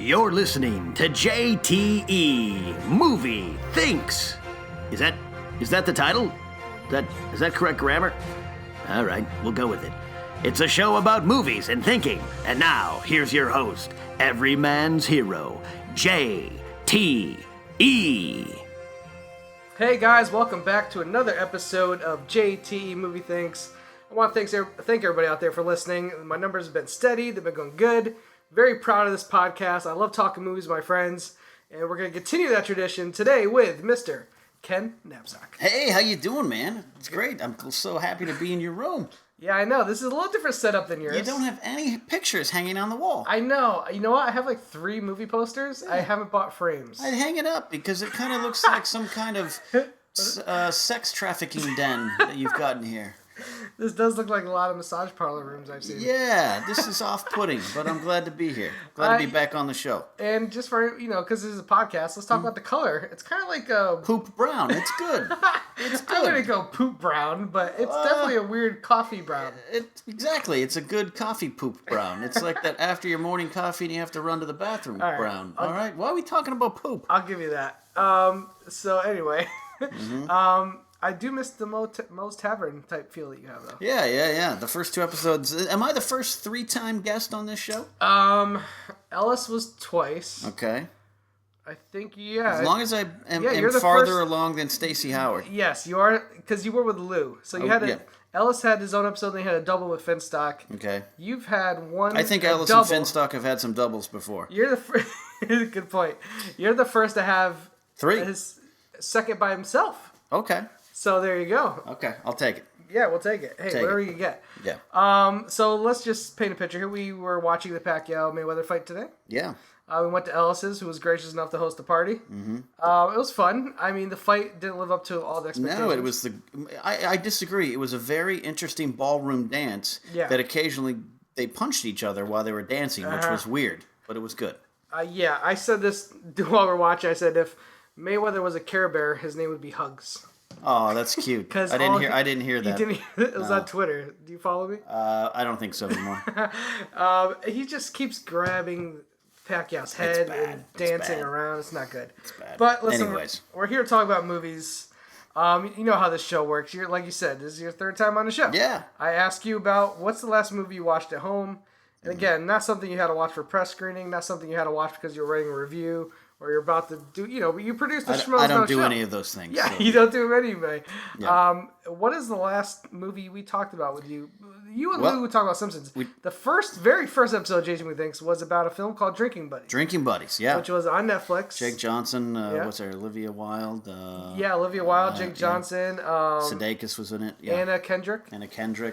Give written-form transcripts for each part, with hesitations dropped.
You're listening to JTE Movie Thinks. Is that the title? Is that correct grammar? All right, we'll go with it. It's a show about movies and thinking. And now, here's your host, every man's hero, JTE. Hey guys, welcome back to another episode of JTE Movie Thinks. I want to thank everybody out there for listening. My numbers have been steady, they've been going good. Very proud of this podcast. I love talking movies with my friends, and we're going to continue that tradition today with Mr. Ken Napzok. Hey, how you doing, man? It's great. I'm so happy to be in your room. Yeah, I know. This is a little different setup than yours. You don't have any pictures hanging on the wall. I know. You know what? I have like 3 movie posters. Yeah. I haven't bought frames. I'd hang it up because it kind of looks like some kind of sex trafficking den that you've gotten here. This does look like a lot of massage parlor rooms I've seen. Yeah, this is off-putting, but I'm glad to be here. Glad to be back on the show. And just for, because this is a podcast, let's talk about the color. It's kind of like a... Poop brown. It's good. It's good. I'm going to go poop brown, but it's definitely a weird coffee brown. Exactly. It's a good coffee poop brown. It's like that after your morning coffee and you have to run to the bathroom brown. All right? Why are we talking about poop? I'll give you that. So anyway... I do miss the Moe's Tavern type feel that you have, though. Yeah. The first 2 episodes. Am I the first 3-time guest on this show? Ellis was twice. Okay. I think, yeah. As long as I am farther along than Stacey Howard. Yes, you are, because you were with Lou. So you Ellis had his own episode, and he had a double with Finstock. Okay. You've had one. I think Ellis and Finstock have had some doubles before. You're the first. Good point. You're the first to have 3. His second by himself. Okay. So there you go. Okay, I'll take it. Yeah, we'll take it. Hey, whatever you get. Yeah. So let's just paint a picture here. We were watching the Pacquiao-Mayweather fight today. Yeah. We went to Ellis's, who was gracious enough to host a party. Mm-hmm. It was fun. I mean, the fight didn't live up to all the expectations. No, it was I disagree. It was a very interesting ballroom dance that occasionally they punched each other while they were dancing, which was weird, but it was good. Yeah, I said this while we were watching. I said if Mayweather was a Care Bear, his name would be Hugs. Oh, that's cute. I didn't hear that. It was on Twitter. Do you follow me? I don't think so anymore. He just keeps grabbing Pacquiao's head and dancing around. It's not good. It's bad. But listen, anyways, we're here to talk about movies. You know how this show works. Like you said, this is your 3rd time on the show. Yeah. I ask you about what's the last movie you watched at home. And again, not something you had to watch for press screening, not something you had to watch because you're writing a review or you're about to do, but you produced the Schmoes Know Show. I don't do any of those things. Yeah, so. You don't do them anyway. Yeah. What is the last movie we talked about with you? You and Lou talked about Simpsons. The very first episode of Jason Thinks was about a film called Drinking Buddies. Drinking Buddies, yeah. Which was on Netflix. Jake Johnson, what's her, Olivia Wilde? Olivia Wilde, Jake Johnson. Sudeikis was in it. Yeah. Anna Kendrick,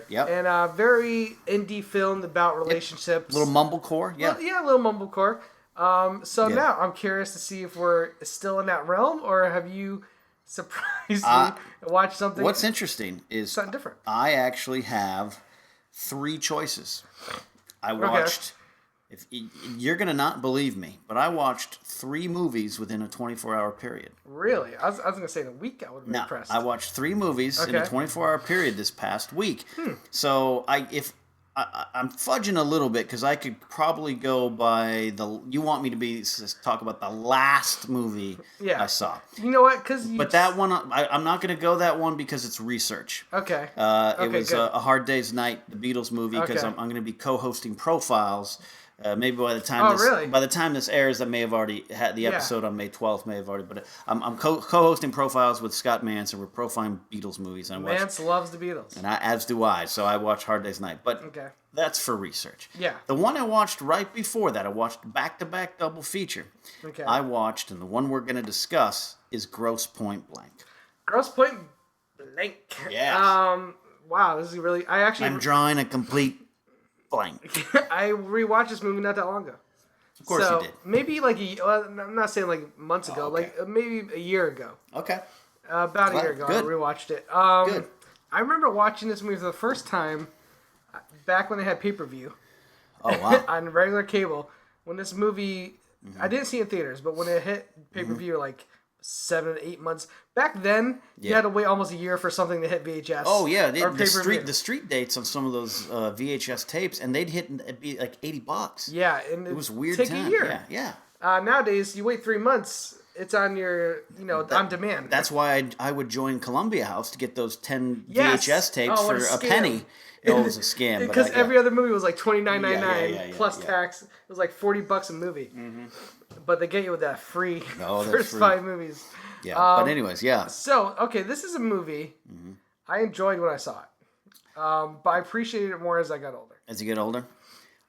yep. And a very indie film about relationships. Little mumblecore, yeah. A little mumblecore. Now I'm curious to see if we're still in that realm, or have you surprisingly watched something? What's interesting is something different. I actually have 3 choices. I watched. If you're gonna not believe me, but I watched 3 movies within a 24-hour period. Really? I was gonna say in a week. I would have been impressed. I watched 3 movies in a 24-hour period this past week. So I'm fudging a little bit because I could probably go by you want me to talk about the last movie I saw. You know what? But that one, I'm not going to go that one because it's research. Okay. It was a Hard Day's Night, the Beatles movie, because I'm going to be co-hosting Profiles. Maybe by the time this airs, I may have already had the episode on May 12th. May have already, but I'm co-hosting Profiles with Scott Mance, and we're profiling Beatles movies. And Mance loves the Beatles, and as do I. So I watch Hard Day's Night, but that's for research. Yeah. The one I watched right before that, I watched back-to-back double feature. Okay. I watched, and the one we're going to discuss is Grosse Pointe Blank. Grosse Pointe Blank. Yes. Wow, this is really. I'm drawing a complete blank. I rewatched this movie not that long ago. Of course you did. Maybe I'm not saying like months ago, maybe a year ago. Okay. About a year ago, I rewatched it. Good. I remember watching this movie for the first time back when they had pay-per-view. Oh, wow. On regular cable. When this movie, I didn't see it in theaters, but when it hit pay-per-view, 7 8 months. Back then, you had to wait almost a year for something to hit VHS. Oh yeah, the street dates on some of those VHS tapes, and they'd be like $80. Yeah, and it was weird. Take a year. Yeah. Nowadays, you wait 3 months, it's on your, on demand. That's why I would join Columbia House to get those 10 VHS tapes for a penny. It was a scam. Because every other movie was like $29.99 plus tax. It was like $40 a movie. Mm-hmm. But they get you with that free first free. 5 movies. Yeah, but anyways, yeah. So, okay, this is a movie I enjoyed when I saw it. But I appreciated it more as I got older. As you get older?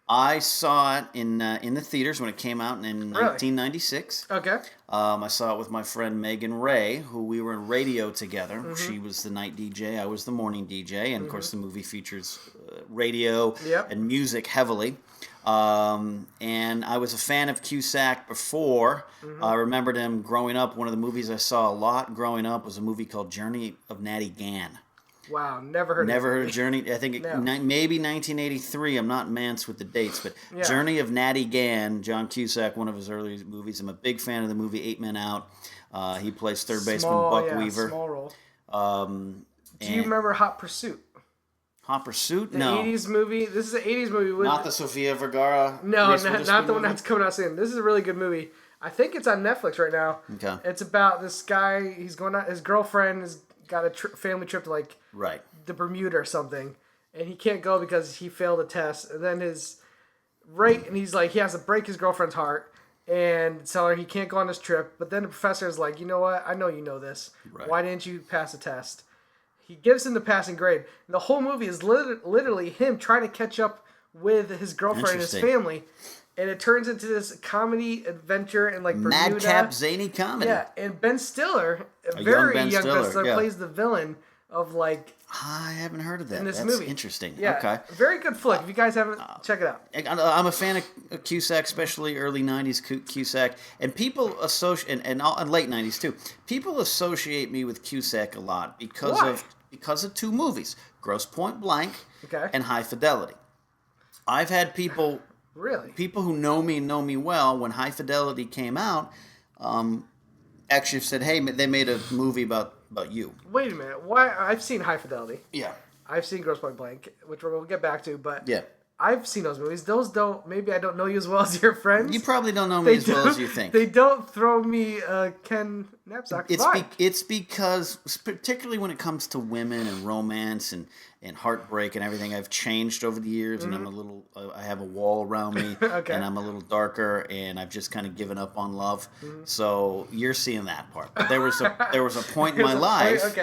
I saw it in the theaters when it came out in 1996. Okay. I saw it with my friend Megan Ray, who we were in radio together. Mm-hmm. She was the night DJ, I was the morning DJ, and of course the movie features radio and music heavily. And I was a fan of Cusack before. Mm-hmm. I remembered him growing up. One of the movies I saw a lot growing up was a movie called Journey of Natty Gann. Wow, never heard of Journey. I think maybe 1983. I'm not manse with the dates, but Journey of Natty Gann, John Cusack, one of his early movies. I'm a big fan of the movie 8 Men Out. He plays third baseman Buck Weaver. Small role. Do you remember Hot Pursuit? Hot Pursuit? No. 80s movie. This is an 80s movie. Not the Sofia Vergara. No, not the one that's coming out soon. This is a really good movie. I think it's on Netflix right now. Okay. It's about this guy. He's going out. His girlfriend has got a family trip to the Bermuda or something, and he can't go because he failed a test. And then and he's like, he has to break his girlfriend's heart and tell her he can't go on this trip. But then the professor is like, you know what? I know you know this. Right. Why didn't you pass the test? He gives him the passing grade. And the whole movie is literally him trying to catch up with his girlfriend and his family. And it turns into this comedy adventure in Bermuda. Madcap zany comedy. Yeah, and Ben Stiller, a very young Ben Stiller, plays the villain of I haven't heard of that. In this That's movie. Interesting. Yeah, okay. Very good flick. If you guys haven't, check it out. I'm a fan of Cusack, especially early '90s Cusack, and people associate and late '90s too. People associate me with Cusack a lot because of 2 movies: Grosse Pointe Blank and High Fidelity. I've had people. Really? People who know me well, when High Fidelity came out, actually said, hey, they made a movie about you. Wait a minute. Why? I've seen High Fidelity. Yeah. I've seen Grosse Pointe Blank, which we'll get back to, but yeah. I've seen those movies. Maybe I don't know you as well as your friends. You probably don't know me as well as you think. They don't throw me Ken Napzok vibe. It's because, particularly when it comes to women and romance and heartbreak and everything, I've changed over the years, and I'm I have a wall around me, and I'm a little darker, and I've just kind of given up on love. So you're seeing that part. But there was a point in my life.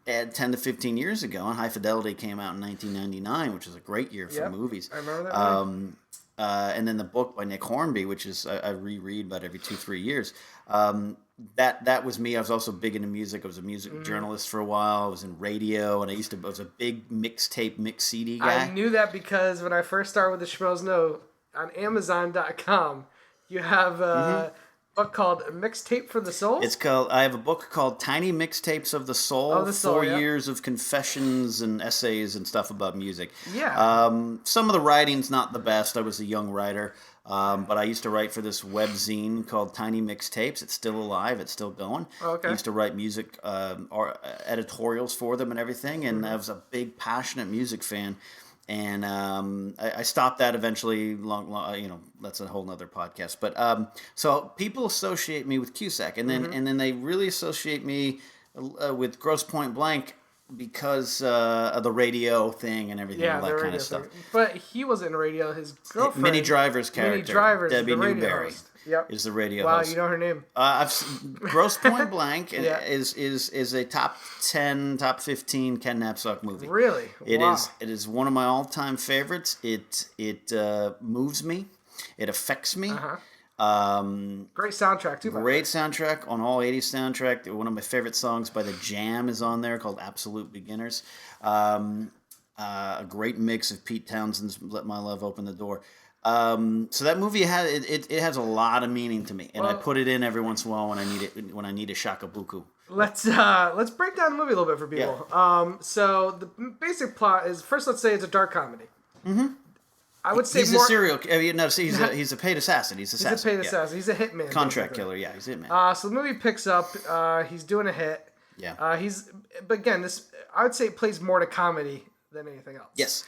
At 10 to 15 years ago, and High Fidelity came out in 1999, which is a great year for movies. I remember that movie. And then the book by Nick Hornby, which is I reread about every 2-3 years. That was me. I was also big into music. I was a music journalist for a while. I was in radio, and I was a big mixtape, mix CD guy. I knew that because when I first started with the Schmoes Know on Amazon.com, you have book called Mixtape for the Soul? I have a book called Tiny Mixtapes of the Soul. 4 years of confessions and essays and stuff about music. Yeah. Some of the writing's not the best. I was a young writer. But I used to write for this web zine called Tiny Mixtapes. It's still alive. It's still going. Okay. I used to write music or editorials for them and everything. And I was a big, passionate music fan. And I stopped that eventually. That's a whole nother podcast. But so people associate me with Cusack, and then they really associate me with Grosse Pointe Blank because of the radio thing and everything, all that kind of stuff. But he wasn't in radio. His girlfriend, Minnie Driver's character, Debbie Newberry. Is the radio host. Wow, you know her name. Grosse Pointe Blank is a top 10, top 15 Ken Napzok movie. Really? It is one of my all-time favorites. It moves me. It affects me. Great soundtrack too. Great soundtrack on all 80s soundtrack. One of my favorite songs by The Jam is on there called Absolute Beginners. A great mix of Pete Townshend's Let My Love Open the Door. So that movie has a lot of meaning to me, and I put it in every once in a while when I need a shakabuku. Let's break down the movie a little bit for people. Yeah. So the basic plot is, first let's say it's a dark comedy. I would say he's a serial. He's a paid assassin. He's a paid assassin. He's a hitman. Contract killer. Yeah, he's a hitman. So the movie picks up. He's doing a hit. Yeah. But again, this I would say it plays more to comedy than anything else. Yes.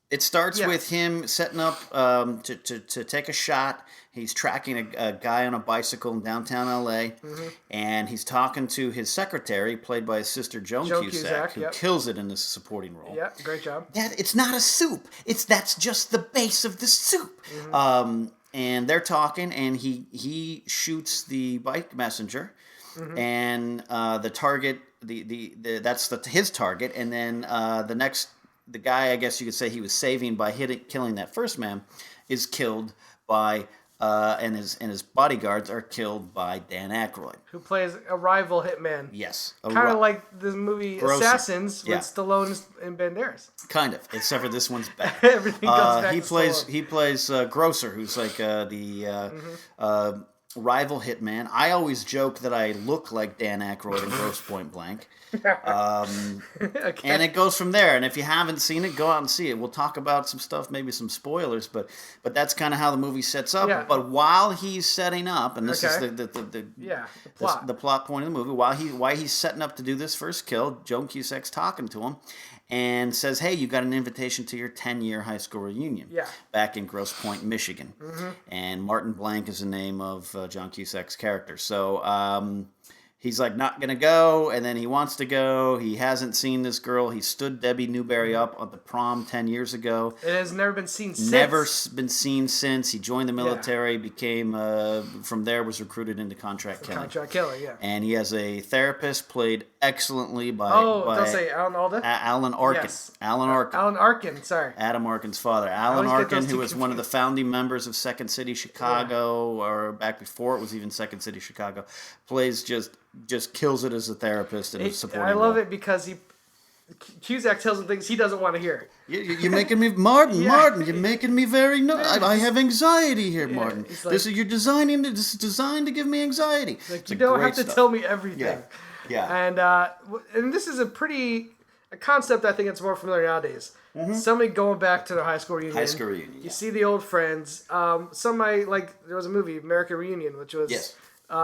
It starts with him setting up to take a shot. He's tracking a guy on a bicycle in downtown L.A., and he's talking to his secretary, played by his sister Joan Cusack, who kills it in this supporting role. Yeah, great job. Dad, it's not a soup. That's just the base of the soup. And they're talking, and he shoots the bike messenger, and the target, that's his target, and then the guy, I guess you could say he was saving by killing that first man, is killed by. And his bodyguards are killed by Dan Aykroyd, who plays a rival hitman. Yes, kind of like the movie Assassins with Stallone and Banderas. Kind of, except for this one's bad. Everything goes back he to plays Stallone. He plays Grocer, who's like the rival hitman. I always joke that I look like Dan Aykroyd in Gross Pointe Blank. And it goes from there. And if you haven't seen it, go out and see it. We'll talk about some stuff, maybe some spoilers, but that's kind of how the movie sets up. Yeah. But while he's setting up, and this is the plot point of the movie, while he's setting up to do this first kill, Joan Cusack's talking to him and says, "Hey, you got an invitation to your 10-year high school reunion back in Grosse Pointe, Michigan." And Martin Blank is the name of John Cusack's character. So he's like not going to go, and then he wants to go. He hasn't seen this girl. He stood Debbie Newberry up at the prom 10 years ago. It has never been seen since. Never been seen since. He joined the military, became, from there was recruited into contract killing. Contract killing, yeah. And he has a therapist played excellently by... don't say Alan Alda? Alan Arkin. Yes. Alan Arkin. Alan Arkin, sorry. Adam Arkin's father. Alan Arkin, who was one of the founding members of Second City Chicago, or back before it was even Second City Chicago, plays just kills it as a therapist and a supporting role. I love it because Cusack tells him things he doesn't want to hear. You're making me... Martin, you're making me very... I have anxiety here, Martin. Like, this is designed to give me anxiety. Like, you don't have to tell me everything. Yeah. And this is a concept I think it's more familiar nowadays. Somebody going back to their high school reunion. You see the old friends. Somebody, there was a movie, American Reunion, which was...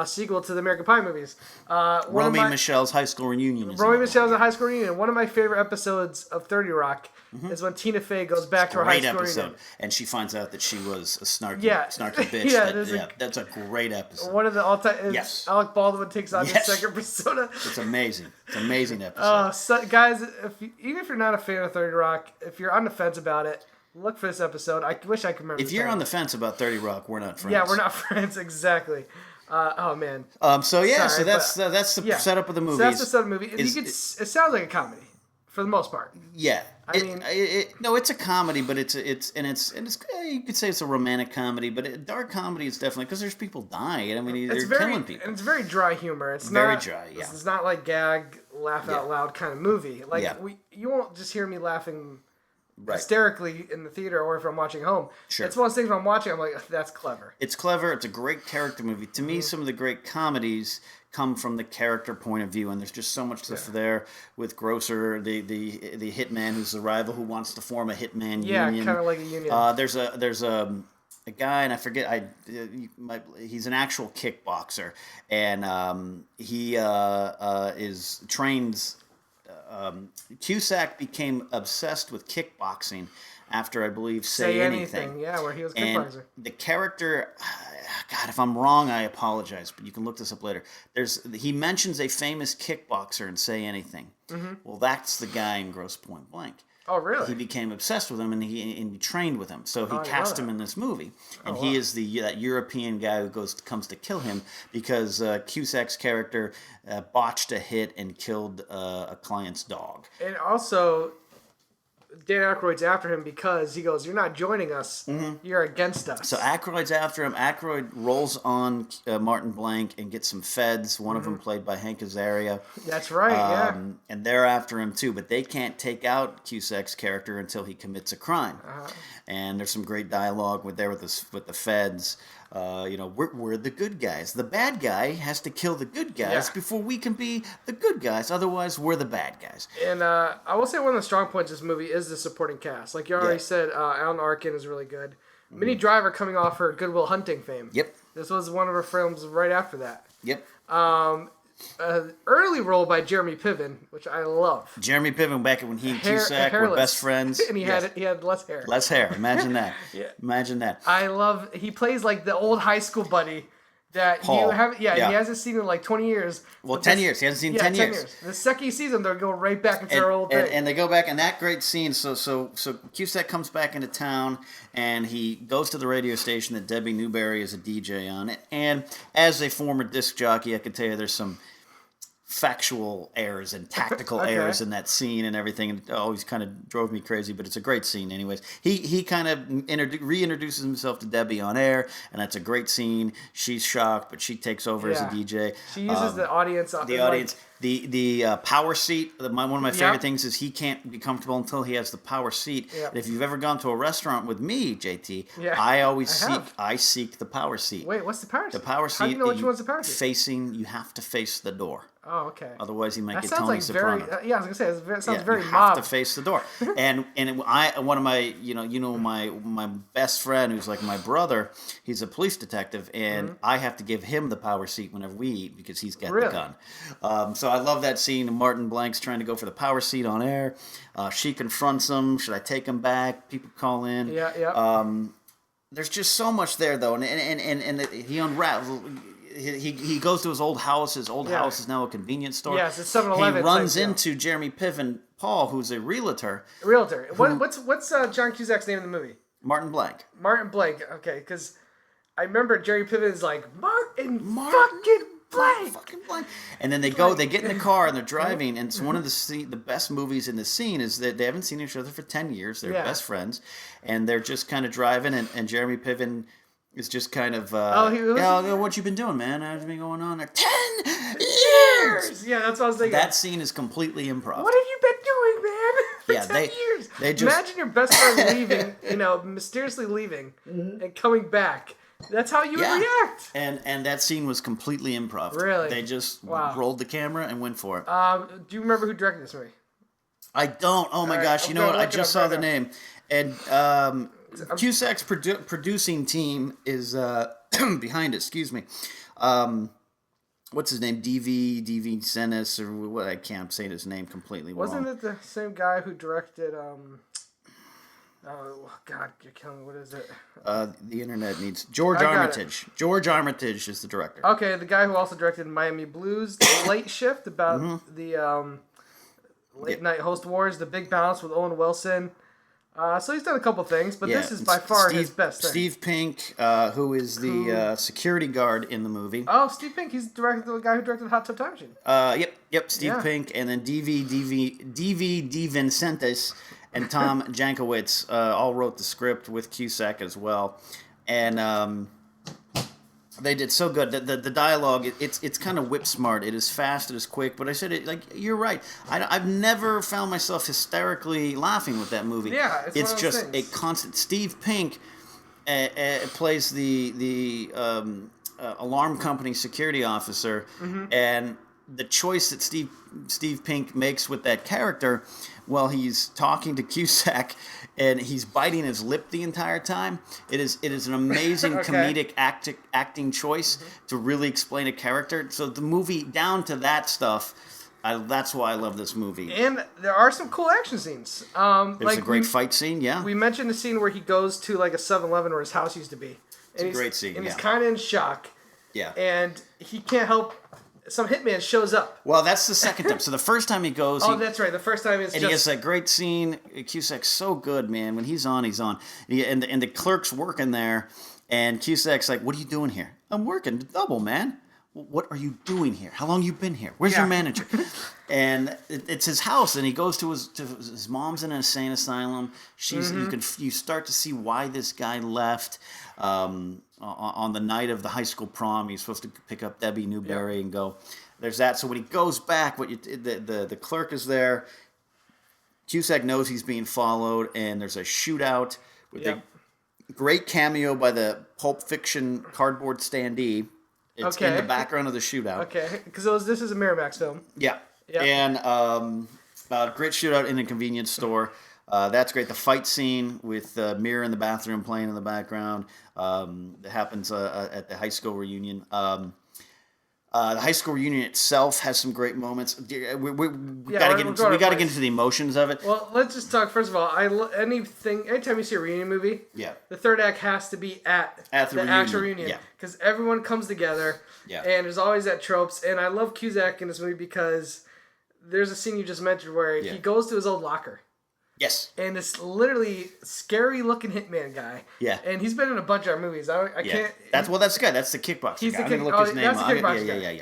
sequel to the American Pie movies. Romy Michelle's high school reunion. Romy Michelle's high school reunion. One of my favorite episodes of 30 Rock is when Tina Fey goes back to her high school reunion. And she finds out that she was a snarky bitch. That's a great episode. One of the all-time... Alec Baldwin takes on his second persona. It's amazing. It's an amazing episode. Guys, even if you're not a fan of 30 Rock, if you're on the fence about it, look for this episode. I wish I could remember. If you're on the fence about 30 Rock, we're not friends. Yeah, we're not friends, exactly. Oh man. That's the setup of the movie. So that's the setup of the movie. It sounds like a comedy for the most part. Yeah. It's a comedy, but it's you could say it's a romantic comedy, but dark comedy is definitely because there's people dying. I mean, they're killing people. And it's very dry humor. It's very not dry. Yeah. It's not like gag, laugh out loud kind of movie. You won't just hear me laughing hysterically in the theater or if I'm watching home. Sure. It's one of those things when I'm watching, I'm like, that's clever. It's clever. It's a great character movie. To me, some of the great comedies come from the character point of view, and there's just so much stuff there with Grocer, the hitman who's the rival who wants to form a hitman union. Yeah, kind of like a union. There's a guy, and I forget. He's an actual kickboxer, and he trains. Cusack became obsessed with kickboxing after, I believe, Say Anything. Yeah, where he was a kickboxer. And the character, God, if I'm wrong, I apologize, but you can look this up later. He mentions a famous kickboxer in Say Anything. Well, that's the guy in Grosse Pointe Blank. Oh, really? He became obsessed with him, and he trained with him. So he cast him in this movie, and he is that European guy who comes to kill him because Cusack's character botched a hit and killed a client's dog. And also, Dan Aykroyd's after him because he goes, "You're not joining us. You're against us." So Aykroyd's after him. Aykroyd rolls on Martin Blank and gets some feds. One of them played by Hank Azaria. That's right. And they're after him too, but they can't take out Cusack's character until he commits a crime. And there's some great dialogue with the feds. We're the good guys. The bad guy has to kill the good guys before we can be the good guys. Otherwise, we're the bad guys. And I will say one of the strong points of this movie is the supporting cast. Like you already said, Alan Arkin is really good. Minnie Driver coming off her Good Will Hunting fame. Yep. This was one of her films right after that. Yep. early role by Jeremy Piven, which I love. Jeremy Piven, back when he and Cusack were best friends. And he had less hair. Less hair. Imagine that. Yeah. Imagine that. I love, he plays like the old high school buddy that Paul. he hasn't seen in like 20 years. Well, 10 years. He hasn't seen 10 years. The second he sees him, they'll go right back into their old thing. And they go back, and that great scene, so Cusack comes back into town, and he goes to the radio station that Debbie Newberry is a DJ on. And as a former disc jockey, I can tell you there's some factual errors and tactical errors in that scene and everything, and it always kind of drove me crazy, but it's a great scene anyways. He kind of reintroduces himself to Debbie on air, and that's a great scene. She's shocked, but she takes over as a DJ. She uses the audience. The power seat. One of my favorite things is he can't be comfortable until he has the power seat. Yep. And if you've ever gone to a restaurant with me, JT, I seek the power seat. Wait, what's the power seat? The power seat. How do you know which one's the power seat? You have to face the door. Oh, okay. Otherwise, he might get Tony Soprano. I was gonna say it sounds very you mob. have to face the door. And one of my my best friend who's like my brother. He's a police detective, and I have to give him the power seat whenever we eat because he's got the gun. So I love that scene. Martin Blank's trying to go for the power seat on air. She confronts him. Should I take him back? People call in. There's just so much there though, and he unravels. He goes to his old house. His old house is now a convenience store. Yes, it's 7-Eleven. He runs into Jeremy Piven, Paul, who's a realtor. What's John Cusack's name in the movie? Martin Blank. Martin Blank. Okay, because I remember Jeremy Piven's like Martin fucking Blank. And then they get in the car and they're driving. And it's one of the best movies in the scene is that they haven't seen each other for 10 years. They're best friends, and they're just kind of driving. And Jeremy Piven is just kind of, what you been doing, man? How's it been going on there? 10 years! Yeah, that's what I was thinking. That scene is completely improv. What have you been doing, man? For 10 years. Imagine your best friend leaving, mysteriously leaving and coming back. That's how you would react. And that scene was completely improv. Really? They just rolled the camera and went for it. Do you remember who directed this movie? I don't. Oh my gosh. You know what? I just saw the name. And Cusack's producing team is behind it. Excuse me. What's his name? DV Senis or what? I can't say his name completely. Wasn't it the same guy who directed? Oh God, you're killing me. What is it? The internet needs George Armitage. George Armitage is the director. Okay, the guy who also directed Miami Blues, The Late Shift, about the late night host wars, The Big Bounce with Owen Wilson. So he's done a couple things, but this is by far his best thing. Steve Pink, who is the security guard in the movie. Oh, Steve Pink. He's the guy who directed Hot Tub Time Machine. Yep. Steve Pink, and then D.V. DeVincentis and Tom Jankiewicz all wrote the script with Cusack as well, and they did so good. The dialogue, it's kind of whip smart. It is fast. It is quick. But I said it you're right. I've never found myself hysterically laughing with that movie. Yeah, it's just a constant. Steve Pink plays the alarm company security officer, and the choice that Steve Pink makes with that character, while he's talking to Cusack and he's biting his lip the entire time, it is an amazing comedic acting choice to really explain a character. So the movie, down to that stuff, that's why I love this movie. And there are some cool action scenes. There's a great fight scene, We mentioned the scene where he goes to like a 7-Eleven where his house used to be. It's a great scene, and he's kind of in shock. Yeah. And he can't help... Some hitman shows up. Well, that's the second time. So the first time he goes... that's right. The first time is he has that great scene. Cusack's so good, man. When he's on, he's on. And the clerk's working there, and Cusack's like, what are you doing here? I'm working double, man. What are you doing here? How long you been here? Where's your manager? And it's his house, and he goes to his mom's in an insane asylum. You start to see why this guy left. On the night of the high school prom, he's supposed to pick up Debbie Newberry and go. There's that. So when he goes back, the clerk is there. Cusack knows he's being followed, and there's a shootout with a great cameo by the Pulp Fiction cardboard standee. It's in the background of the shootout. Okay, because this is a Miramax film. Yeah. And great shootout in a convenience store. That's great. The fight scene with Mirror in the bathroom playing in the background that happens at the high school reunion. The high school reunion itself has some great moments. We got to get into the emotions of it. Well, let's just talk. First of all, anytime you see a reunion movie, the third act has to be at the actual reunion, because everyone comes together, and there's always that tropes. And I love Cusack in this movie because there's a scene you just mentioned where he goes to his old locker. Yes. And it's literally scary looking hitman guy. Yeah. And he's been in a bunch of our movies. I can't. That's good. That's the kickboxer. He's guy. the I'm gonna look his name up. Yeah.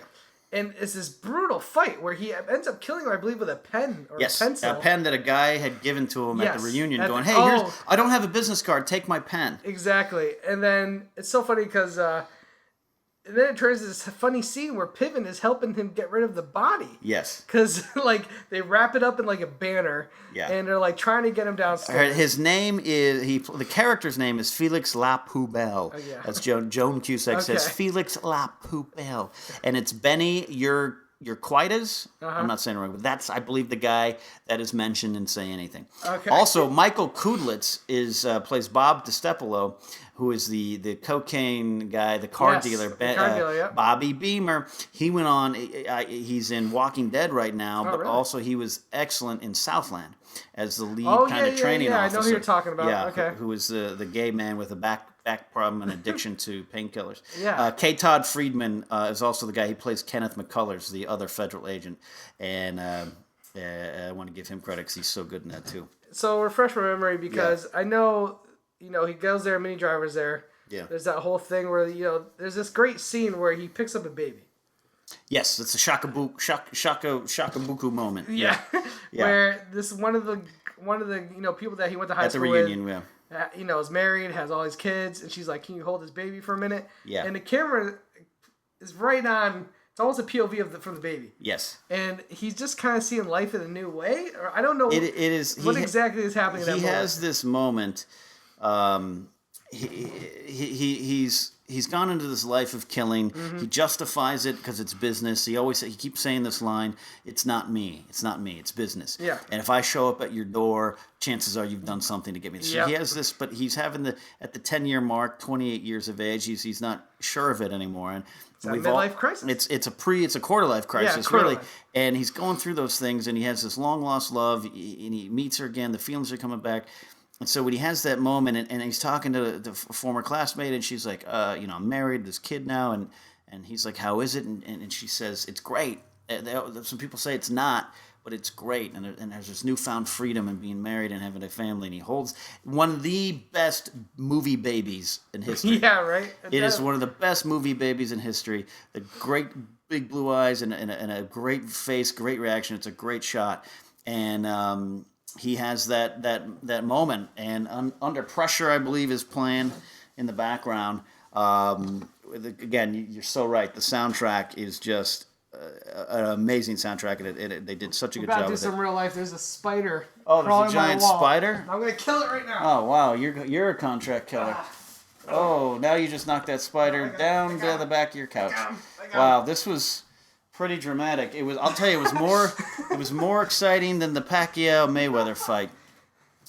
And it's this brutal fight where he ends up killing him, I believe, with a pen or a pencil. A pen that a guy had given to him at the reunion, going, "Hey, I don't have a business card. Take my pen." Exactly. And then it's so funny because then it turns into this funny scene where Piven is helping him get rid of the body. Yes. Because they wrap it up in a banner. Yeah. And they're trying to get him downstairs. His name is the character's name is Felix La Poubelle. Oh, yeah. That's Joan Cusack says Felix La Poubelle, and it's Benny Urquidez. I'm not saying it wrong, but I believe the guy that is mentioned in Say Anything. Okay. Also, Michael Kudlitz plays Bob DiStefano, who is the cocaine guy, the car dealer, Bobby Beamer. He went on. He's in Walking Dead right now, but also he was excellent in Southland as the lead training officer. I know who you're talking about. Yeah, okay. who was the gay man with a back problem and addiction to painkillers. Yeah. K. Todd Friedman is also the guy. He plays Kenneth McCullers, the other federal agent, and I want to give him credit because he's so good in that too. So refresh my memory because I know. He goes there, Mini Driver's there. Yeah. There's that whole thing where, there's this great scene where he picks up a baby. Yes, it's a shakabuku moment. Yeah. Where this one of the people that he went to high school with. At the reunion, is married, has all his kids, and she's like, "Can you hold this baby for a minute?" Yeah. And the camera is right on. It's almost a POV from the baby. Yes. And he's just kind of seeing life in a new way. Or I don't know what exactly is happening. He has this moment. He's gone into this life of killing. Mm-hmm. He justifies it because it's business. He keeps saying this line: "It's not me. It's not me. It's business." Yeah. And if I show up at your door, chances are you've done something to get me. So he has this, but he's having at the 10-year mark, 28 years of age. He's not sure of it anymore, and it's a midlife crisis. It's a quarter life crisis, really. And he's going through those things, and he has this long lost love, and he meets her again. The feelings are coming back. And so when he has that moment, and he's talking to the former classmate, and she's like, I'm married, this kid now, and he's like, how is it? And she says, it's great. Some people say it's not, but it's great. And there's this newfound freedom in being married and having a family. And he holds one of the best movie babies in history. Yeah, right? It is one of the best movie babies in history. The great big blue eyes and a great face, great reaction. It's a great shot. And he has that moment, and Under Pressure, I believe, is playing in the background. Again, you're so right. The soundtrack is just an amazing soundtrack, and they did such a good job with it. About to do some real life. There's a spider. Oh, there's a giant spider? I'm going to kill it right now. Oh, wow. You're a contract killer. Oh, now you just knocked that spider down to the back of your couch. Wow, this was pretty dramatic. I'll tell you, it was more exciting than the Pacquiao Mayweather fight.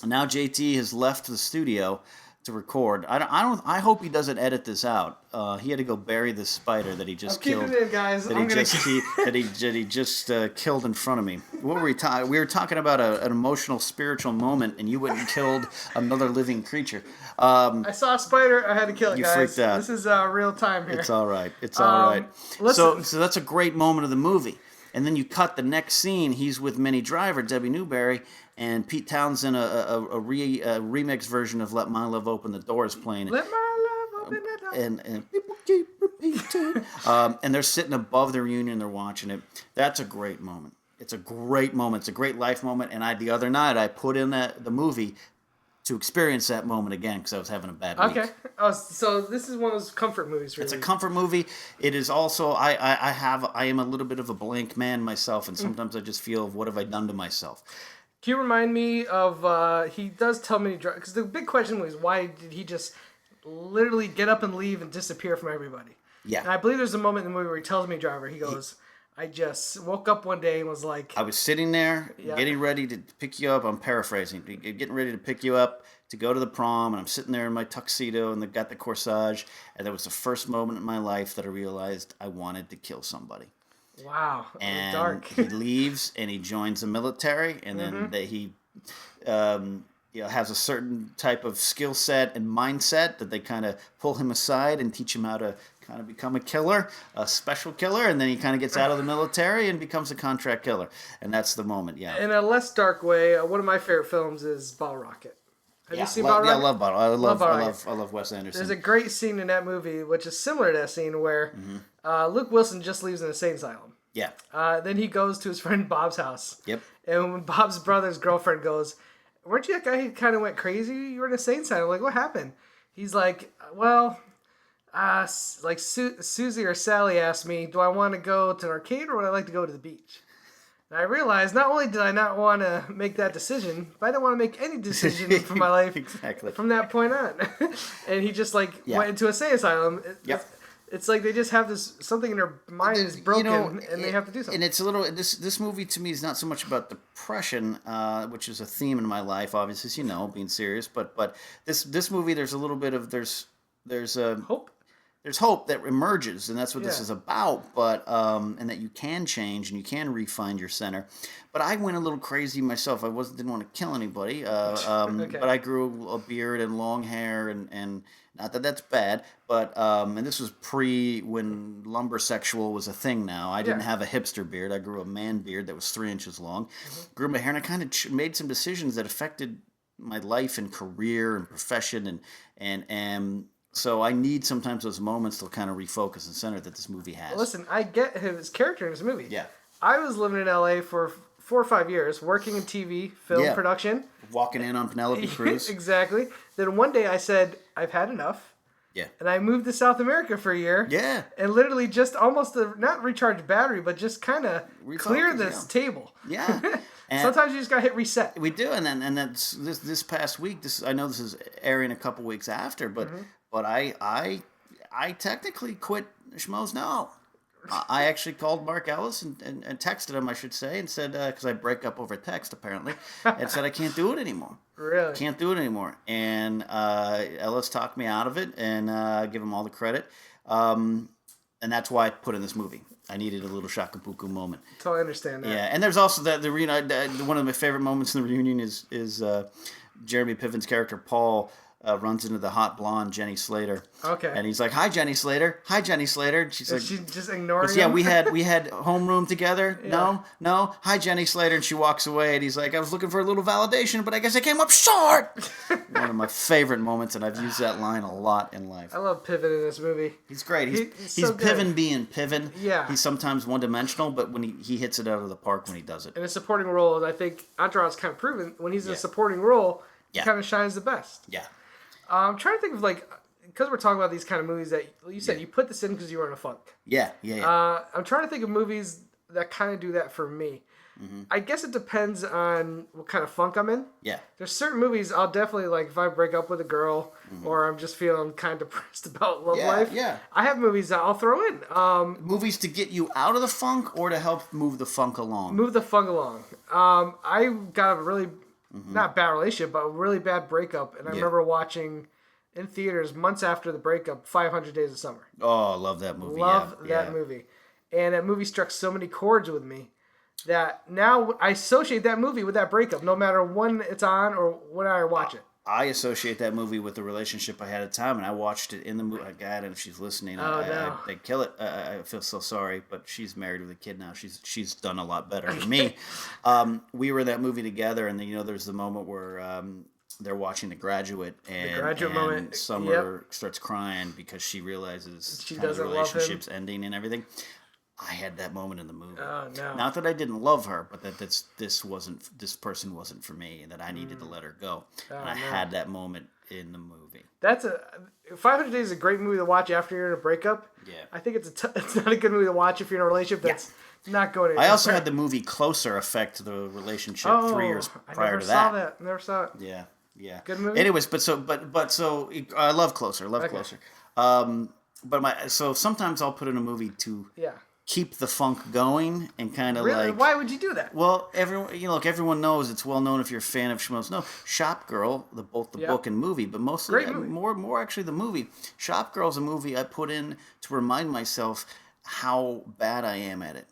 Now JT has left the studio to record. I hope he doesn't edit this out. He had to go bury this spider that he just killed. Keep it in, guys. That he just killed in front of me. What were we talking? We were talking about an emotional, spiritual moment, and you went and killed another living creature. I saw a spider. I had to kill it, you guys. Freaked out. This is real time here. It's all right. It's all right. So that's a great moment of the movie. And then you cut the next scene. He's with Minnie Driver, Debbie Newberry, and Pete Townsend, a remix version of "Let My Love Open the Door" is playing. Let my love open the door. And people keep repeating. And they're sitting above the reunion. They're watching it. That's a great moment. It's a great moment. It's a great life moment. And the other night I put in the movie to experience that moment again because I was having a bad week. Okay. Oh, so this is one of those comfort movies, really. It's a comfort movie. It is also, I am a little bit of a blank man myself, and sometimes I just feel, what have I done to myself? Can you remind me of, he does tell me, because the big question was, why did he just literally get up and leave and disappear from everybody? Yeah. And I believe there's a moment in the movie where he tells me, Driver, he goes, I just woke up one day and was like... I was sitting there, getting ready to pick you up. I'm paraphrasing. Getting ready to pick you up to go to the prom, and I'm sitting there in my tuxedo, and they've got the corsage, and that was the first moment in my life that I realized I wanted to kill somebody. Wow. And dark. He leaves, and he joins the military, and then he... has a certain type of skill set and mindset that they kind of pull him aside and teach him how to kind of become a killer, a special killer, and then he kind of gets out of the military and becomes a contract killer. And that's the moment, In a less dark way, one of my favorite films is Bottle Rocket. Have you seen Bottle Rocket? Yeah, I love Bottle. I love Wes Anderson. There's a great scene in that movie, which is similar to that scene where Luke Wilson just leaves an insane asylum. Yeah. Then he goes to his friend Bob's house. Yep. And when Bob's brother's girlfriend goes, "Weren't you that guy who kind of went crazy? You were in a insane asylum." Like, what happened? He's like, well, Susie or Sally asked me, do I want to go to an arcade or would I like to go to the beach? And I realized not only did I not want to make that decision, but I didn't want to make any decision for my life from that point on. And he just went into a insane asylum. It's like they just have something in their mind is broken, and they have to do something. And it's a little. This movie to me is not so much about depression, which is a theme in my life, obviously, as you know, being serious. But this movie, there's a little bit of there's hope. There's hope that emerges, and that's what this is about. But and that you can change and you can refine your center. But I went a little crazy myself. I didn't want to kill anybody. But I grew a beard and long hair and not that that's bad, but and this was when lumbersexual was a thing. Now I didn't have a hipster beard. I grew a man beard that was 3 inches long. Grew my hair, and I kind of made some decisions that affected my life and career and profession and so I need sometimes those moments to kind of refocus and center that this movie has. Listen, I get his character in this movie. Yeah. I was living in LA for 4 or 5 years, working in TV, film production. Walking in on Penelope Cruz. Exactly. Then one day I said, I've had enough. Yeah. And I moved to South America for a year. Yeah. And literally just almost, not recharge battery, but just kind of clear this table. Yeah. Sometimes you just got to hit reset. We do. And that's this past week, I know this is airing a couple weeks after, but I technically quit Schmoes Know. I actually called Mark Ellis and texted him, I should say, and said, because I break up over text, apparently, and said I can't do it anymore. Really? Can't do it anymore. And Ellis talked me out of it, and give him all the credit. And that's why I put in this movie. I needed a little shakabuku moment. Totally understand that. Yeah, and there's also the reunion. One of my favorite moments in the reunion is Jeremy Piven's character, Paul, runs into the hot blonde Jenny Slater. Okay. And he's like, "Hi, Jenny Slater. Hi, Jenny Slater." And she's like, she's just ignoring him? Yeah, we had homeroom together. Yeah. No. Hi, Jenny Slater. And she walks away, and he's like, "I was looking for a little validation, but I guess I came up short." One of my favorite moments, and I've used that line a lot in life. I love Piven in this movie. He's great. He's so Piven being Piven. Yeah. He's sometimes one-dimensional, but when he hits it out of the park when he does it. In a supporting role, I think Entourage kind of proven, when he's in a supporting role, he kind of shines the best. Yeah. I'm trying to think of, because we're talking about these kind of movies that you said you put this in because you were in a funk. Yeah. I'm trying to think of movies that kind of do that for me. Mm-hmm. I guess it depends on what kind of funk I'm in. Yeah. There's certain movies I'll definitely, if I break up with a girl or I'm just feeling kind of depressed about love life. Yeah. I have movies that I'll throw in. Movies to get you out of the funk or to help move the funk along? Move the funk along. I got a really... not bad relationship, but a really bad breakup. And I remember watching in theaters months after the breakup, 500 Days of Summer. Oh, I love that movie. Love that movie. And that movie struck so many chords with me that now I associate that movie with that breakup, no matter when it's on or when I watch it. I associate that movie with the relationship I had at the time, and I watched it in the movie. God, and if she's listening, I kill it. I feel so sorry, but she's married with a kid now. She's done a lot better than me. We were in that movie together, and then, there's the moment where they're watching The Graduate, and Summer starts crying because she realizes she doesn't love him. The relationship's ending and everything. I had that moment in the movie. Oh, no. Not that I didn't love her, but that this person wasn't for me, and that I needed to let her go. Oh, and I had that moment in the movie. 500 Days is a great movie to watch after you're in a breakup. Yeah. I think it's not a good movie to watch if you're in a relationship that's not going anywhere. I also had the movie Closer affect the relationship 3 years prior to that. Never saw it. Yeah. Good movie. Anyways, but I love Closer. Closer. So sometimes I'll put in a movie to keep the funk going and kind of really? like... Why would you do that? Well, everyone knows it's well known if you're a fan of Schmoes Know. Shop Girl, both the book and movie, but mostly more actually the movie. Shop Girl's a movie I put in to remind myself how bad I am at it.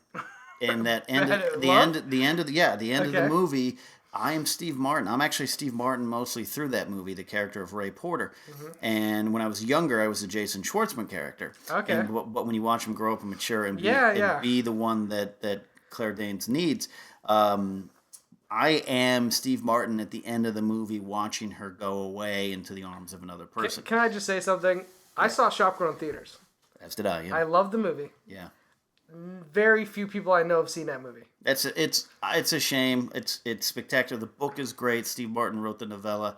And that the end of the movie, I am Steve Martin. I'm actually Steve Martin mostly through that movie, the character of Ray Porter. And when I was younger, I was a Jason Schwartzman character. Okay. But when you watch him grow up and mature and be the one that Claire Danes needs, I am Steve Martin at the end of the movie watching her go away into the arms of another person. Can I just say something? I saw Shop Girl in theaters. As did I, yeah. I love the movie. Yeah. Very few people I know have seen that movie. It's a shame. It's spectacular. The book is great. Steve Martin wrote the novella.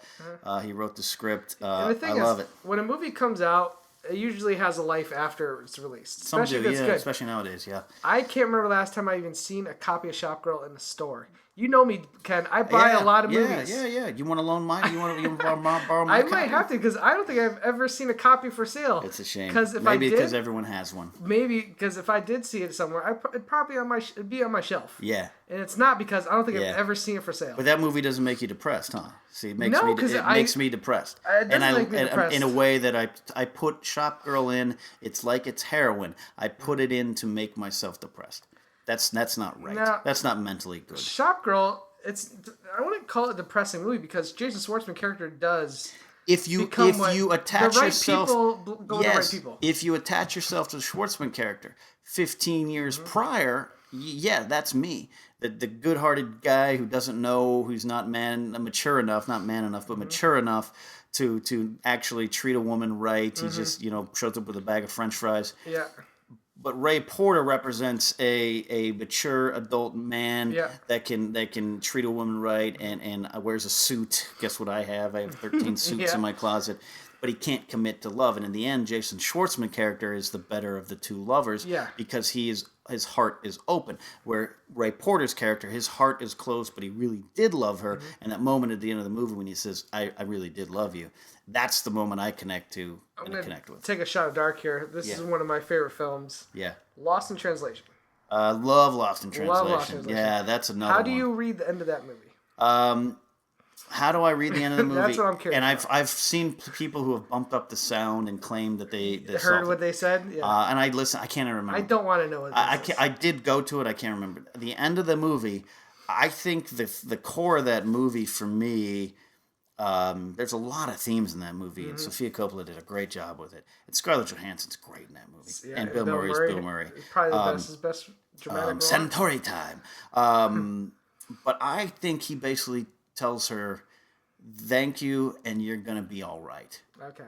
He wrote the script. I love it. When a movie comes out, it usually has a life after it's released. Especially if it's good. Especially nowadays, yeah. I can't remember the last time I even seen a copy of Shop Girl in the store. You know me, Ken. I buy a lot of movies. Yeah. You want to loan mine? You want to borrow my copy? I might have to because I don't think I've ever seen a copy for sale. It's a shame. Maybe because everyone has one. Maybe because if I did see it somewhere, it'd probably be on my shelf. Yeah. And it's not because I don't think I've ever seen it for sale. But that movie doesn't make you depressed, huh? See, it makes me depressed. It doesn't make me depressed. In a way that I put Shop Girl in. It's like it's heroin. I put it in to make myself depressed. That's not right. Now, that's not mentally good. Shop Girl. I wouldn't call it a depressing movie because Jason Schwartzman character does. If you attach yourself, the right people. If you attach yourself to the Schwartzman character, 15 years prior, that's me. The good-hearted guy who doesn't know, who's not mature enough, but mature enough to actually treat a woman right. He just shows up with a bag of French fries. Yeah. But Ray Porter represents a mature adult man that can treat a woman right and wears a suit. Guess what I have? I have 13 suits in my closet. But he can't commit to love. And in the end, Jason Schwartzman character is the better of the two lovers because his heart is open. Where Ray Porter's character, his heart is closed, but he really did love her. And that moment at the end of the movie when he says, I really did love you, that's the moment I connect to and connect with. Take a shot of dark here. This is one of my favorite films. Yeah. Lost in Translation. Love Lost in Translation. Yeah, that's another one. How do you read the end of that movie? How do I read the end of the movie? That's what I'm curious about. I've seen people who have bumped up the sound and claimed that they heard what they said. Yeah. And I listen. I can't remember. I don't want to know what I did go to it. I can't remember the end of the movie. I think the core of that movie for me. There's a lot of themes in that movie, and Sofia Coppola did a great job with it. And Scarlett Johansson's great in that movie, and Bill Murray's Bill Murray. Probably his best dramatic role. Centauri time. But I think he basically tells her, "Thank you, and you're gonna be all right." Okay.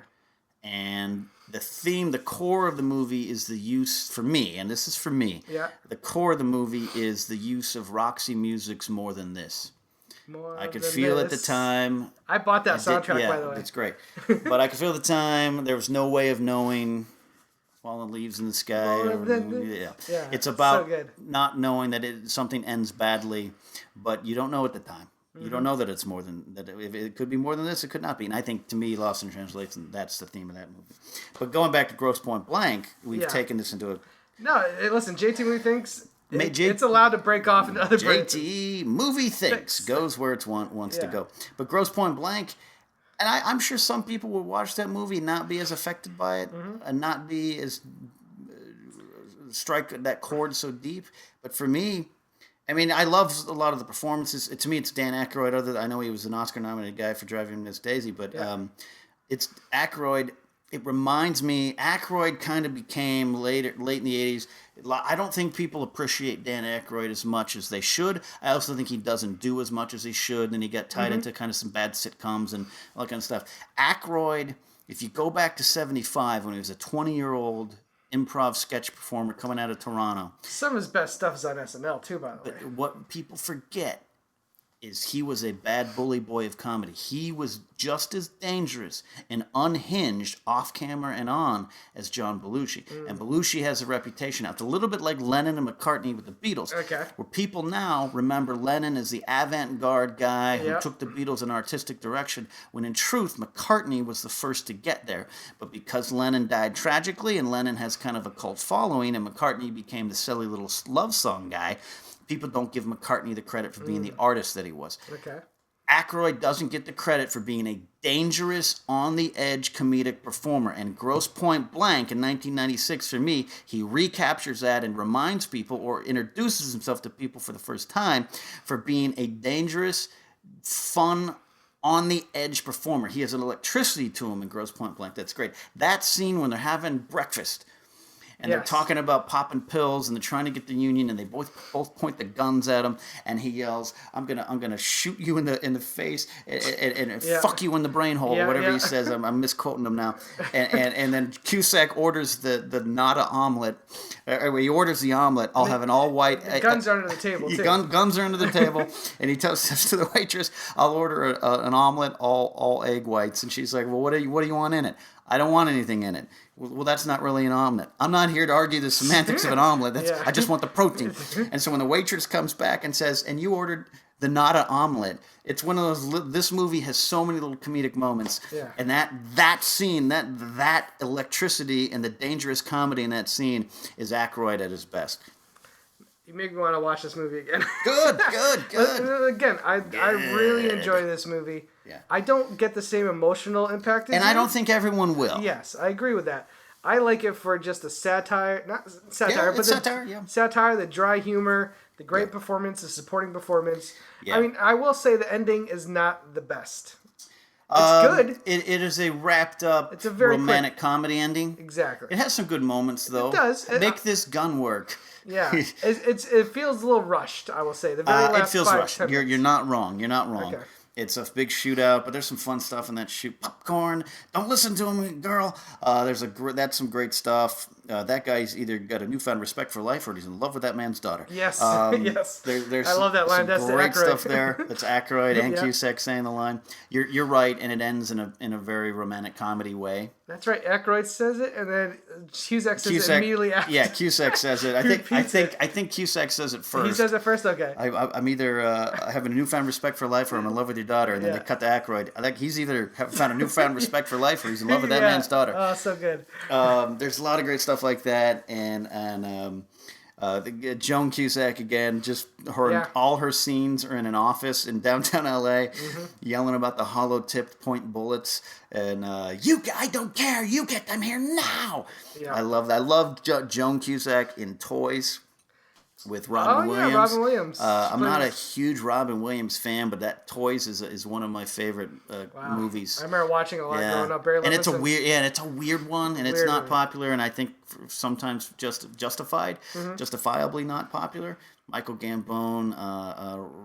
And the core of the movie is the use, for me, and this is for me. Yeah. The core of the movie is the use of Roxy Music's "More Than This." I could feel at the time. I bought that soundtrack, by the way. It's great. But I could feel at the time there was no way of knowing fallen leaves in the sky. It's about not knowing that something ends badly, but you don't know at the time. You don't know that it's more than that. If it could be more than this, it could not be. And I think, to me, Lost in Translation, that's the theme of that movie. But going back to Grosse Pointe Blank, we've taken this into a... No, listen, JT Movie Thinks... It's allowed to break off into other JTE Movie Thinks goes where it wants to go. But Grosse Pointe Blank, and I'm sure some people would watch that movie and not be as affected by it and not be as strike that chord so deep. But for me, I mean, I love a lot of the performances. To me, it's Dan Aykroyd. I know he was an Oscar-nominated guy for Driving Miss Daisy, but it's Aykroyd. It reminds me, Aykroyd kind of became late in the 80s. I don't think people appreciate Dan Aykroyd as much as they should. I also think he doesn't do as much as he should, and he got tied into kind of some bad sitcoms and all that kind of stuff. Aykroyd, if you go back to 75 when he was a 20-year-old improv sketch performer coming out of Toronto. Some of his best stuff is on SNL too, by the way. But what people forget is he was a bad bully boy of comedy. He was just as dangerous and unhinged off camera and on as John Belushi. And Belushi has a reputation. Now, it's a little bit like Lennon and McCartney with the Beatles, where people now remember Lennon as the avant-garde guy who took the Beatles in an artistic direction, when in truth, McCartney was the first to get there. But because Lennon died tragically and Lennon has kind of a cult following and McCartney became the silly little love song guy, people don't give McCartney the credit for being the artist that he was. Aykroyd doesn't get the credit for being a dangerous, on-the-edge comedic performer. And Grosse Pointe Blank in 1996, for me, he recaptures that and reminds people or introduces himself to people for the first time for being a dangerous, fun, on-the-edge performer. He has an electricity to him in Grosse Pointe Blank. That's great. That scene when they're having breakfast, and they're talking about popping pills, and they're trying to get the union, and they both point the guns at him, and he yells, "I'm gonna shoot you in the face and fuck you in the brain hole," or whatever he says. I'm misquoting him now. And then Cusack orders the nata omelet. He orders the omelet. I'll have an all white. Guns are under the table too. Guns are under the table, and he says to the waitress, "I'll order an omelet, all egg whites." And she's like, "Well, what do you want in it?" "I don't want anything in it." "Well, that's not really an omelet." "I'm not here to argue the semantics of an omelet. I just want the protein." And so when the waitress comes back and says, "And you ordered the nata omelet," it's one of those. This movie has so many little comedic moments, and that scene, that electricity and the dangerous comedy in that scene is Aykroyd at his best. You make me want to watch this movie again. Good. Again, I really enjoy this movie. Yeah. I don't get the same emotional impact as I don't think everyone will. Yes, I agree with that. I like it for just the satire, not satire, but the satire, the dry humor, the great performance, the supporting performance. Yeah. I mean, I will say the ending is not the best. It's good. It is a wrapped up, it's a very romantic comedy ending. Exactly. It has some good moments, though. It does. Make this gun work. Yeah, it feels a little rushed. I will say the very last. It feels rushed. You're not wrong. You're not wrong. Okay. It's a big shootout, but there's some fun stuff in that shoot. Popcorn. Don't listen to him, girl. That's some great stuff. That guy's either got a newfound respect for life or he's in love with that man's daughter. Yes, yes. There's I love that line. That's great Aykroyd. stuff there. That's Aykroyd and Cusack saying the line. You're right, and it ends in a very romantic comedy way. That's right. Aykroyd says it, and then Cusack says it immediately after. Yeah, Cusack says it. I think Cusack says it first. He says it first. Okay. I'm either having a newfound respect for life or I'm in love with your daughter, and then they cut to Aykroyd. I think he's either found a newfound respect for life or he's in love with that man's daughter. Oh, so good. There's a lot of great stuff like that, and Joan Cusack again. Just all her scenes are in an office in downtown LA, yelling about the hollow-tipped point bullets, and I don't care. You get them here now. Yeah. I love that. I love Joan Cusack in Toys with Robin Williams. Yeah, Robin Williams. I'm not a huge Robin Williams fan, but that Toys is one of my favorite movies. I remember watching a lot growing up. Barry and it's a weird one, and it's not popular, and I think sometimes justifiably not popular. Michael Gambon,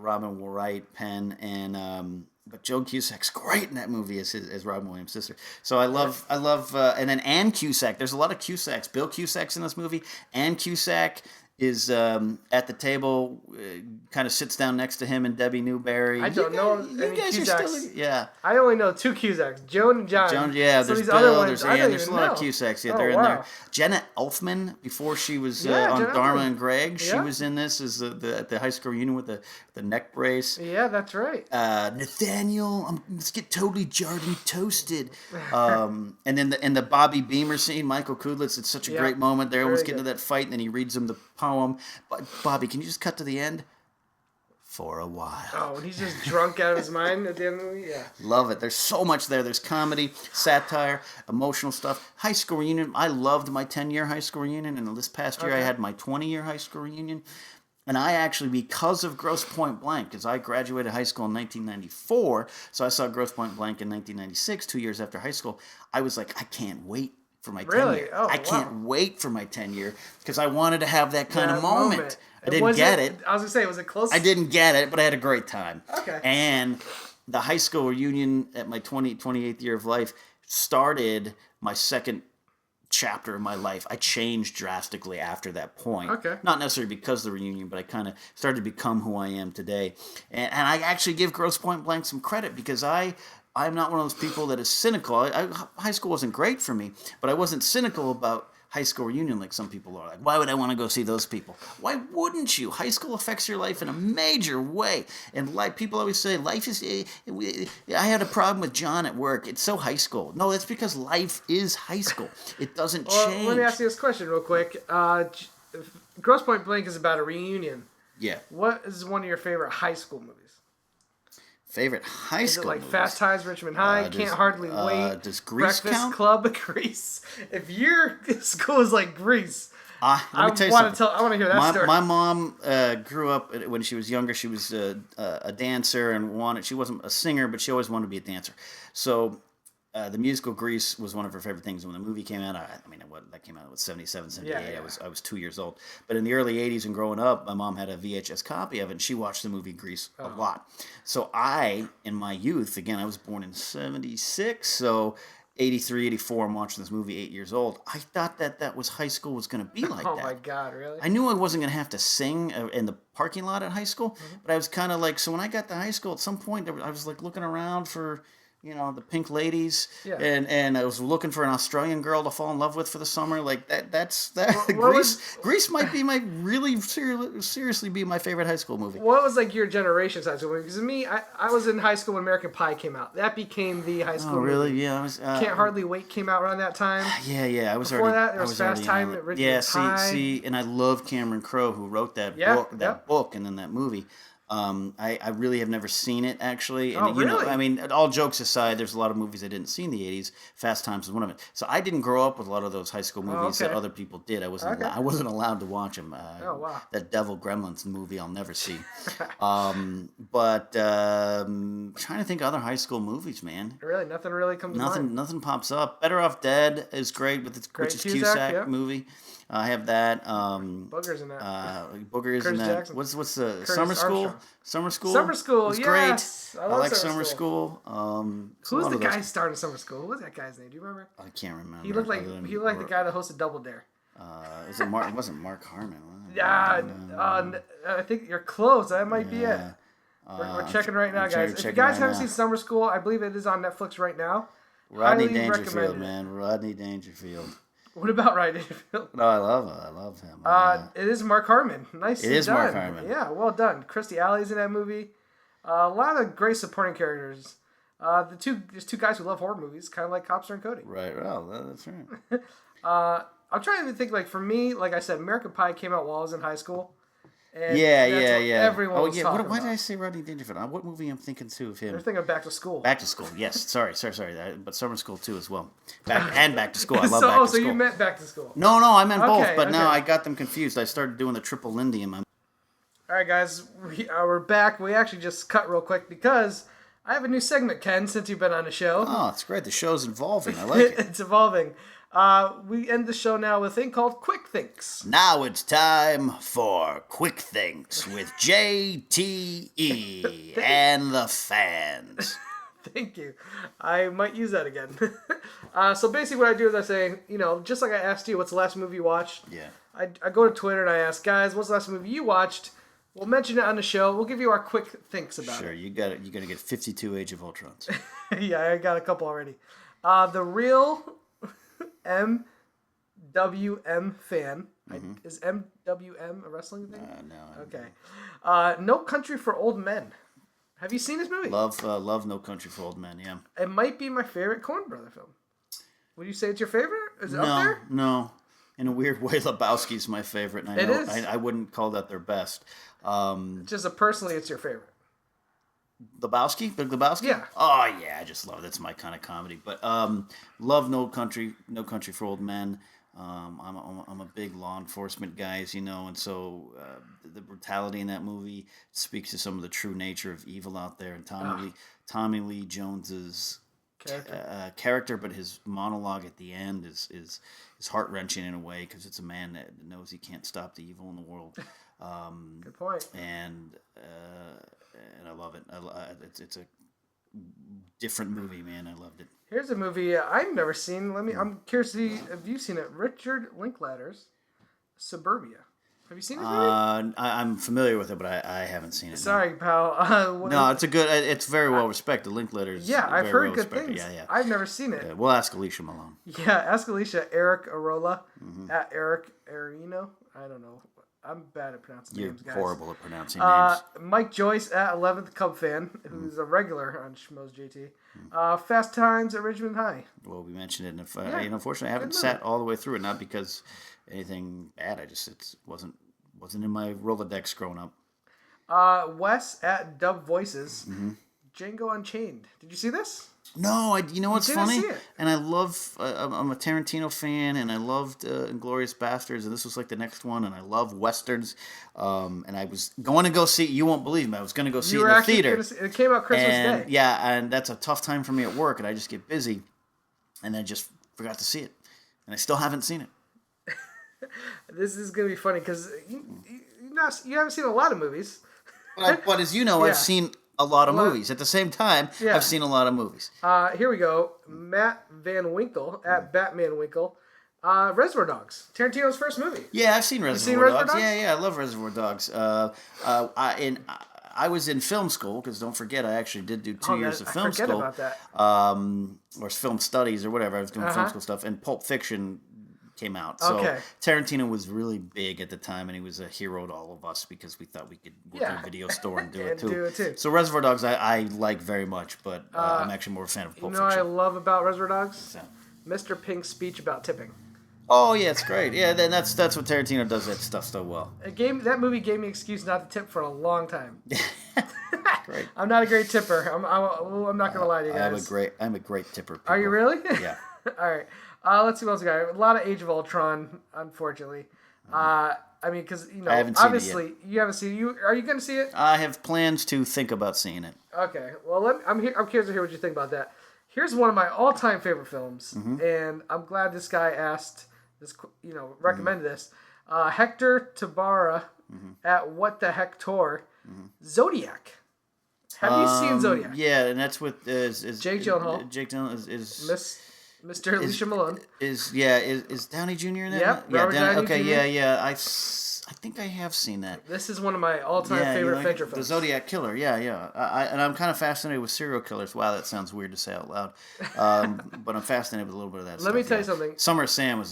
Robin Wright, Penn, and but Joan Cusack's great in that movie as Robin Williams' sister. So I love, and then Ann Cusack. There's a lot of Cusacks. Bill Cusack's in this movie. Ann Cusack is at the table, kind of sits down next to him and Debbie Newberry. I don't know any Cusacks. Yeah. I only know two Cusacks, Joan and John. Yeah, so there's these Bill, other ones, there's a lot of Cusacks. Yeah, they're in there. Jenna Elfman, before she was on Dharma and Greg, she was in this as the high school reunion with the neck brace. Yeah, that's right. Nathaniel, let's get totally jarred and toasted. And then the Bobby Beamer scene, Michael Kudlitz, it's such a great moment. They almost get into that fight, and then he reads them the poem. But Bobby, can you just cut to the end? For a while. Oh, and he's just drunk out of his mind at the end of the movie? Yeah. Love it. There's so much there. There's comedy, satire, emotional stuff. High school reunion. I loved my 10-year high school reunion, and this past year I had my 20-year high school reunion. And I actually, because of Grosse Pointe Blank, because I graduated high school in 1994, so I saw Grosse Pointe Blank in 1996, 2 years after high school, I was like, I can't wait for my 10-year. Oh, I can't wait for my 10-year, because I wanted to have that kind of moment. I didn't get it. I was going to say, was it close? I didn't get it, but I had a great time. Okay. And the high school reunion at my 28th year of life started my second chapter of my life. I changed drastically after that point. Okay. Not necessarily because of the reunion, but I kind of started to become who I am today. And I actually give Grosse Pointe Blank some credit because I'm not one of those people that is cynical. High school wasn't great for me, but I wasn't cynical about high school reunion like some people are. Like, why would I want to go see those people? Why wouldn't you? High school affects your life in a major way. And like people always say, life is... I had a problem with John at work. It's so high school. No, that's because life is high school. It doesn't change. Let me ask you this question real quick. Grosse Pointe Blank is about a reunion. Yeah. What is one of your favorite high school movies? Favorite high school like movies? Fast Times, Richmond High, Can't Hardly Wait, does Grease Breakfast count? Club, Grease. If your school is like Grease, let me tell you something. I want to hear that story. My mom grew up when she was younger. She was a dancer and she wasn't a singer, but she always wanted to be a dancer. So the musical Grease was one of her favorite things. When the movie came out, that came out in 77, 78. Yeah. I was 2 years old. But in the early 80s and growing up, my mom had a VHS copy of it, and she watched the movie Grease a lot. So in my youth, again, I was born in 76, so 83, 84, I'm watching this movie 8 years old. I thought that was high school was going to be like that. Oh my God, really? I knew I wasn't going to have to sing in the parking lot at high school, but I was kind of like, so when I got to high school, at some point, I was like looking around for... the pink ladies, and I was looking for an Australian girl to fall in love with for the summer. Like that's Grease might be seriously be my favorite high school movie. What was like your generation's high school movie? Because me, I was in high school when American Pie came out. That became the high school really? movie. Yeah, I was. Can't Hardly Wait came out around that time. Yeah. I was Before already. that, there was Fast Time at Richmond High. See, and I love Cameron Crowe, who wrote that book and then that movie. I really have never seen it, actually. And, really? All jokes aside, there's a lot of movies I didn't see in the 80s. Fast Times was one of it. So I didn't grow up with a lot of those high school movies that other people did. I wasn't allowed to watch them. Wow. That Devil Gremlins movie I'll never see. But trying to think of other high school movies, man. Really? Nothing really comes to mind? Nothing pops up. Better Off Dead is great, which is Cusack movie. I have that. Boogers in that. Boogers in that. Jackson. What's the Curtis Summer School? Armstrong. Summer School. Summer School. It's Yes. great. I like Summer School. Who's the guy starring Summer School? Who was that guy's name? Do you remember? I can't remember. He looked like the guy that hosted Double Dare. Is it Mark? It wasn't Mark Harmon. Yeah. I think you're close. That might be it. We're checking right now, guys. If you guys haven't seen Summer School, I believe it is on Netflix right now. Rodney Dangerfield, man. Rodney Dangerfield. What about Rodney Dangerfield? No, I love him. It is Mark Harmon. Nicely done. It is Mark Harmon. Yeah, well done. Christy Alley's in that movie. A lot of great supporting characters. There's two guys who love horror movies, kind of like Copster and Cody. Right. Well, that's right. I'm trying to think, like, for me, like I said, American Pie came out while I was in high school. And yeah. Everyone was talking Why about. did I say Rodney Dangerfield? What movie I'm thinking too of him? You're thinking of Back to School. Back to School, yes. Sorry. But Summer School too as well. Back to School. I love Back to School. So you meant Back to School? No, I meant both. But no, I got them confused. I started doing the triple Lindy in my. All right, guys, we're back. We actually just cut real quick because I have a new segment, Ken. Since you've been on the show. Oh, it's great. The show's evolving. I like it. It's evolving. We end the show now with a thing called Quick Thinks. Now it's time for Quick Thinks with JTE and the fans. Thank you. I might use that again. So basically what I do is I say, just like I asked you, what's the last movie you watched? Yeah. I go to Twitter and I ask, guys, what's the last movie you watched? We'll mention it on the show. We'll give you our quick thinks about it. Sure, you got it. You're going to get 52 Age of Ultrons. Yeah, I got a couple already. The real MWM fan. Is MWM a wrestling thing? No. Okay. No Country for Old Men. Have you seen this movie? Love No Country for Old Men, yeah. It might be my favorite Coen Brother film. Would you say it's your favorite? Is it up there? No. In a weird way, Lebowski's my favorite. And It is? I wouldn't call that their best. Just personally, it's your favorite. Lebowski? Big Lebowski? Yeah. Oh, yeah, I just love it. That's my kind of comedy. But love No Country for Old Men. I'm a big law enforcement guy, as you know, and so the brutality in that movie speaks to some of the true nature of evil out there. And Tommy Lee Jones's character, but his monologue at the end is heart-wrenching in a way because it's a man that knows he can't stop the evil in the world. Good point. And I love it. It's a different movie, man. I loved it. Here's a movie I've never seen. I'm curious to see if you've seen it. Richard Linklater's Suburbia. Have you seen it? I'm familiar with it, but I haven't seen it. Sorry, pal. No, it's very well respected. Linklater's I've heard good respected. things. Yeah. I've never seen it. Yeah, we'll ask Alicia Malone. Yeah, ask Alicia. Eric Arola at Eric Arino. I don't know. I'm bad at pronouncing names, guys. You're horrible at pronouncing names. Mike Joyce at 11th Cub fan, who's a regular on Schmoes JTE. Fast Times at Richmond High. Well, we mentioned it, and unfortunately, I haven't sat all the way through it. Not because anything bad. It wasn't in my Rolodex growing up. Wes at Dub Voices. Django Unchained. Did you see this? No, you know what's funny? And I love, I'm a Tarantino fan, and I loved Inglourious Basterds, and this was like the next one, and I love Westerns, and I was going to go see, you won't believe me, I was going to go see it in the theater. It came out Christmas Day. Yeah, and that's a tough time for me at work, and I just get busy, and I just forgot to see it, and I still haven't seen it. This is going to be funny, because you haven't seen a lot of movies. But as you know, I've seen a lot of movies. At the same time, I've seen a lot of movies. Here we go. Matt Van Winkle at Batman Winkle. Reservoir Dogs. Tarantino's first movie. Yeah, I've seen Reservoir Dogs. Yeah, I love Reservoir Dogs. I was in film school, because don't forget, I actually did do 2 years of film school. About that. Or film studies or whatever. I was doing film school stuff. And Pulp Fiction came out. So Tarantino was really big at the time, and he was a hero to all of us because we thought we could work in a video store and do it too. So Reservoir Dogs I like very much, but I'm actually more a fan of Pulp Fiction. You know what I love about Reservoir Dogs? Mr. Pink's speech about tipping. Oh yeah, it's great. Yeah, then that's what Tarantino does that stuff so well. That movie gave me an excuse not to tip for a long time. Great. I'm not a great tipper. I'm not gonna lie to you guys. I'm a great tipper. People. Are you really? Yeah. All right. Let's see what else we got. A lot of Age of Ultron, unfortunately. I mean, because I haven't seen obviously it yet. You haven't seen it. Are you going to see it? I have plans to think about seeing it. Okay. Well, I'm curious to hear what you think about that. Here's one of my all-time favorite films, and I'm glad this guy asked this. Recommended this. Hector Tabara at What the Heck Tour, Zodiac. Have you seen Zodiac? Yeah, and that's with Jake Gyllenhaal. Jake Gyllenhaal is Mr. Alicia Malone. Is Downey Jr. in that? Yep. Yeah, Downey okay, Jr. Yeah. I think I have seen that. This is one of my all-time favorite Fincher films. The Zodiac Killer. Yeah. I'm kind of fascinated with serial killers. Wow, that sounds weird to say out loud. But I'm fascinated with a little bit of that. Let me tell you something. Summer of Sam was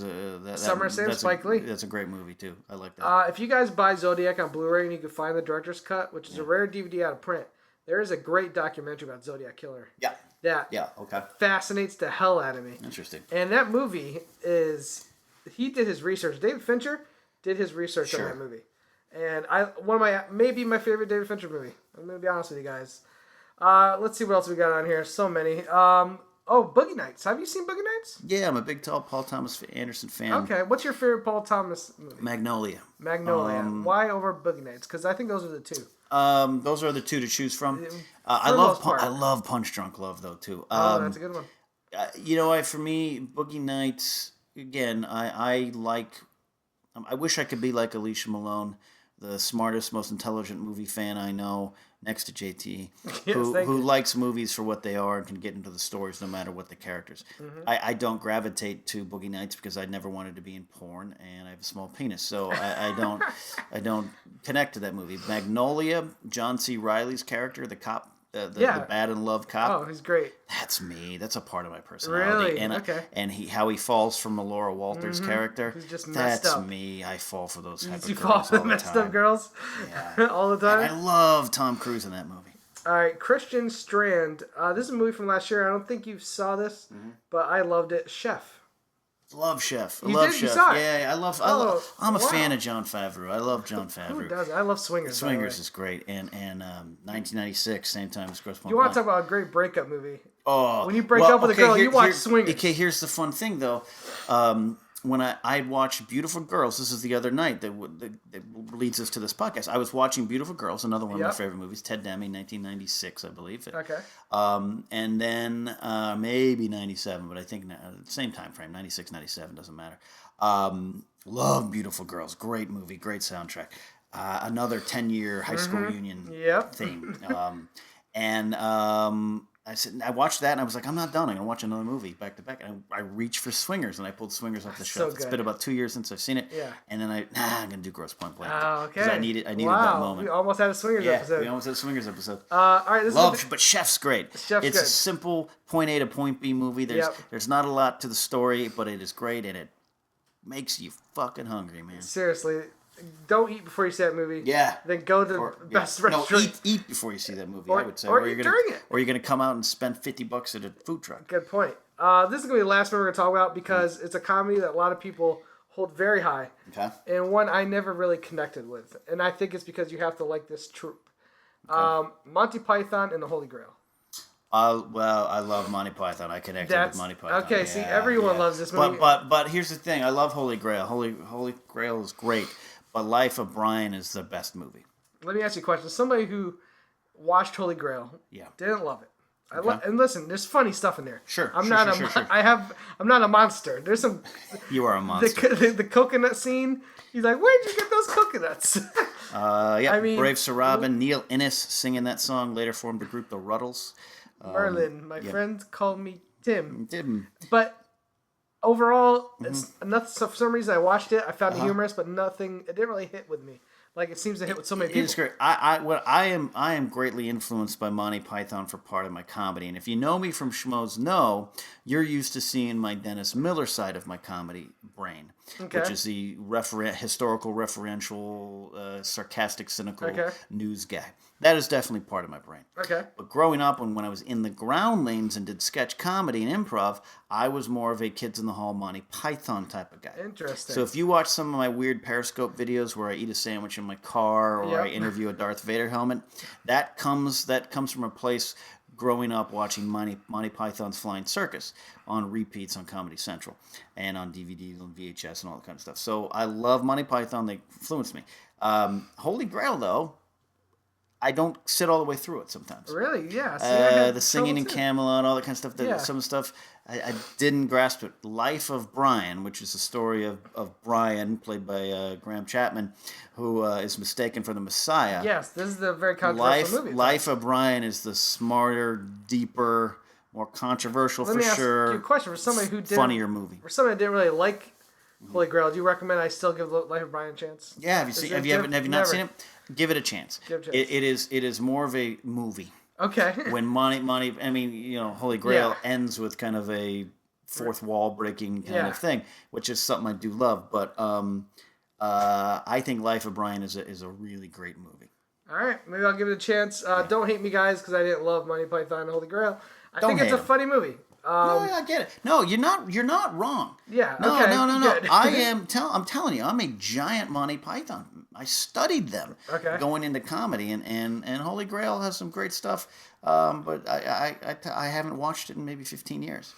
Spike Lee. That's a great movie too. I like that. If you guys buy Zodiac on Blu-ray and you can find the director's cut, which is a rare DVD out of print, there is a great documentary about Zodiac Killer. Yeah. That fascinates the hell out of me. Interesting. And that movie he did his research. David Fincher did his research on that movie. And maybe my favorite David Fincher movie. I'm going to be honest with you guys. Let's see what else we got on here. So many. Boogie Nights. Have you seen Boogie Nights? Yeah, I'm a big Paul Thomas Anderson fan. Okay, what's your favorite Paul Thomas movie? Magnolia. Why over Boogie Nights? Because I think those are the two. Those are the two to choose from. I love Punch Drunk Love though too. That's a good one. For me, Boogie Nights again. I wish I could be like Alicia Malone, the smartest, most intelligent movie fan I know, next to JTE, who likes movies for what they are and can get into the stories no matter what the characters. I don't gravitate to Boogie Nights because I never wanted to be in porn and I have a small penis, so I don't connect to that movie. Magnolia, John C. Reilly's character, the cop. The bad in love cop. Oh, he's great. That's me. That's a part of my personality. Really? And how he falls from Melora Walters' character. He's just messed up. That's me. I fall for those type of girls. You fall for messed up girls? Yeah. All the time? And I love Tom Cruise in that movie. All right, Christian Strand. This is a movie from last year. I don't think you saw this, but I loved it. Chef. Love Chef. You saw it? Yeah, I'm a fan of Jon Favreau. I love Jon Favreau. Who doesn't? I love Swingers. Swingers is great. And 1996, same time as Grosse Pointe Blank. You want to talk about a great breakup movie? Oh. When you break up with a girl, you watch Swingers. Okay, here's the fun thing, though. When I watched Beautiful Girls, this is the other night that leads us to this podcast. I was watching Beautiful Girls, another one of my favorite movies, Ted Demme, 1996, I believe. Okay. And then maybe 97, but I think same time frame, 96, 97, doesn't matter. Love Beautiful Girls, great movie, great soundtrack. Another 10-year high school reunion theme. I watched that and I was like, I'm not done. I'm gonna watch another movie back to back. And I reached for Swingers and I pulled Swingers off the shelf. It's been about 2 years since I've seen it. Yeah. And then I'm gonna do Pointe Blank. Oh, okay. Because I needed that moment. We almost had a Swingers episode. We almost had a Swingers episode. All right, but Chef's great. It's good. A simple point A to point B movie. There's not a lot to the story, but it is great and it makes you fucking hungry, man. Seriously. Don't eat before you see that movie. Yeah. Then go to the best restaurant. No, eat before you see that movie, I would say. Or eat during it. Or you're going to come out and spend $50 at a food truck. Good point. This is going to be the last one we're going to talk about because it's a comedy that a lot of people hold very high. Okay. And one I never really connected with. And I think it's because you have to like this troupe. Okay. Monty Python and the Holy Grail. Well, I love Monty Python. I connected with Monty Python. Okay, see, everyone loves this movie. But here's the thing. I love Holy Grail. Holy Grail is great. But Life of Brian is the best movie. Let me ask you a question. Somebody who watched Holy Grail didn't love it. And listen, there's funny stuff in there. Sure. I'm not a monster. There's some. You are a monster. The coconut scene. He's like, where'd you get those coconuts? Brave Sir Robin, Neil Innes singing that song. Later formed the group The Ruddles. Merlin. My friends called me Tim. But overall, it's enough. So for some reason, I watched it. I found it humorous, but nothing. It didn't really hit with me. Like it seems to hit with so many people. It's great. I am greatly influenced by Monty Python for part of my comedy. And if you know me from Schmoes Know, you're used to seeing my Dennis Miller side of my comedy brain, which is the historical, referential, sarcastic, cynical news guy. That is definitely part of my brain. Okay. But growing up, when I was in the Groundlings and did sketch comedy and improv, I was more of a Kids in the Hall Monty Python type of guy. Interesting. So if you watch some of my weird Periscope videos where I eat a sandwich in my car or I interview a Darth Vader helmet, that comes from a place growing up watching Monty Python's Flying Circus on repeats on Comedy Central and on DVDs and VHS and all that kind of stuff. So I love Monty Python. They influenced me. Holy Grail, though, I don't sit all the way through it sometimes. Really? Yeah. See, the singing in Camelot, all that kind of stuff. Some stuff I didn't grasp it. Life of Brian, which is the story of Brian, played by Graham Chapman, who is mistaken for the Messiah. Yes, this is the very controversial movie. Life of Brian is the smarter, deeper, more controversial Let me ask you a question for somebody who funnier movie. For somebody who didn't really like Holy Grail, do you recommend I still give Life of Brian a chance? Yeah, have you not seen it? Give it a chance. It is more of a movie. Okay. When Monty, I mean, Holy Grail ends with kind of a fourth wall breaking kind of thing, which is something I do love. But I think Life of Brian is a really great movie. All right, maybe I'll give it a chance. Don't hate me, guys, because I didn't love Monty Python and Holy Grail. I think it's a funny movie. No, I get it. No, you're not wrong. Yeah. No, okay, no. I'm telling you, I'm a giant Monty Python. I studied them going into comedy, and Holy Grail has some great stuff. But I haven't watched it in maybe 15 years.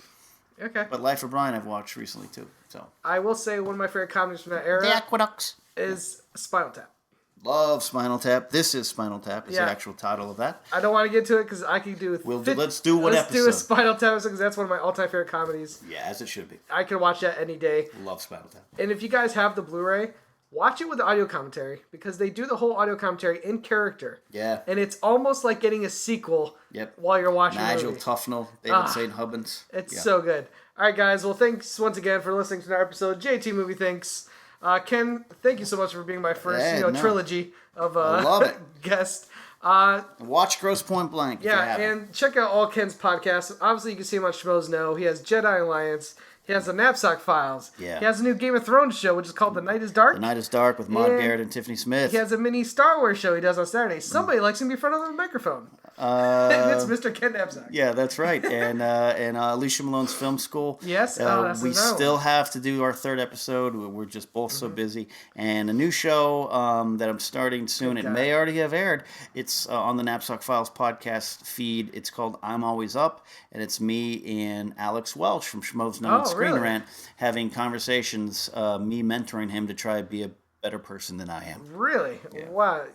Okay. But Life of Brian I've watched recently too. So I will say one of my favorite comedies from that era, The Aqueducts, is Spinal Tap. Love Spinal Tap. This is Spinal Tap. Is the actual title of that. I don't want to get to it because I could do. Let's do one episode. Let's do a Spinal Tap because that's one of my all-time favorite comedies. Yeah, as it should be. I could watch that any day. Love Spinal Tap. And if you guys have the Blu-ray, watch it with the audio commentary because they do the whole audio commentary in character. Yeah. And it's almost like getting a sequel. While you're watching the movie. Nigel Tufnell, David St. Hubbins. It's so good. All right, guys. Well, thanks once again for listening to our episode. JT Movie Thinks. Ken, thank you so much for being my first, trilogy of I love it. guest. Watch Grosse Pointe Blank. And check out all Ken's podcasts. Obviously, you can see him on Schmoes Know. He has Jedi Alliance. He has the Napzok Files. Yeah. He has a new Game of Thrones show, which is called The Night is Dark. The Night is Dark with Maud Garrett and Tiffany Smith. He has a mini Star Wars show he does on Saturday. Somebody likes him to be in front of the microphone. And it's Mr. Ken Napzok. Yeah, that's right. And Alicia Malone's Film School. Yes. We still have to do our third episode. We're just both so busy. And a new show that I'm starting soon. It may already have aired. It's on the Napzok Files podcast feed. It's called I'm Always Up. And it's me and Alex Welch from Schmoes Know Screen Rant having conversations, me mentoring him to try to be a better person than I am. Really? Yeah. Wow.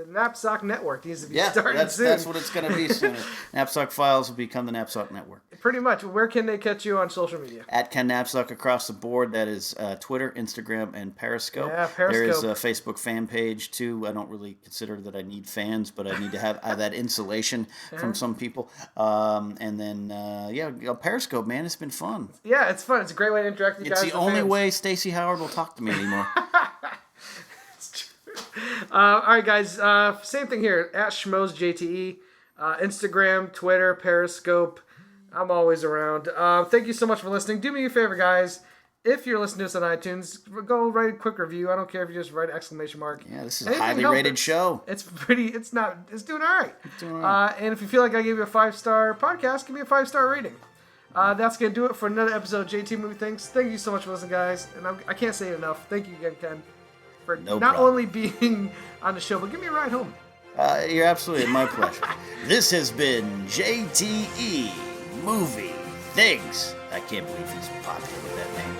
Napzok Network needs to be starting soon. That's what it's going to be soon. Napzok Files will become the Napzok Network. Pretty much. Where can they catch you on social media? At Ken Napzok across the board. That is Twitter, Instagram, and Periscope. Yeah, Periscope. There is a Facebook fan page, too. I don't really consider that I need fans, but I need to have that insulation from some people. And then, Periscope, man, it's been fun. Yeah, it's fun. It's a great way to interact with you guys. It's the only way Stacey Howard will talk to me anymore. All right, guys. Same thing here. At Schmoes JTE, Instagram, Twitter, Periscope. I'm always around. Thank you so much for listening. Do me a favor, guys. If you're listening to us on iTunes, go write a quick review. I don't care if you just write ! Yeah, this is a highly rated show. It's doing all right. And if you feel like I gave you a 5-star podcast, give me a 5-star rating. That's going to do it for another episode of JT Movie Thinks. Thank you so much for listening, guys. And I can't say it enough. Thank you again, Ken, for only being on the show, but give me a ride home. You're absolutely my pleasure. This has been JTE Movie Thinks. I can't believe he's popular with that name.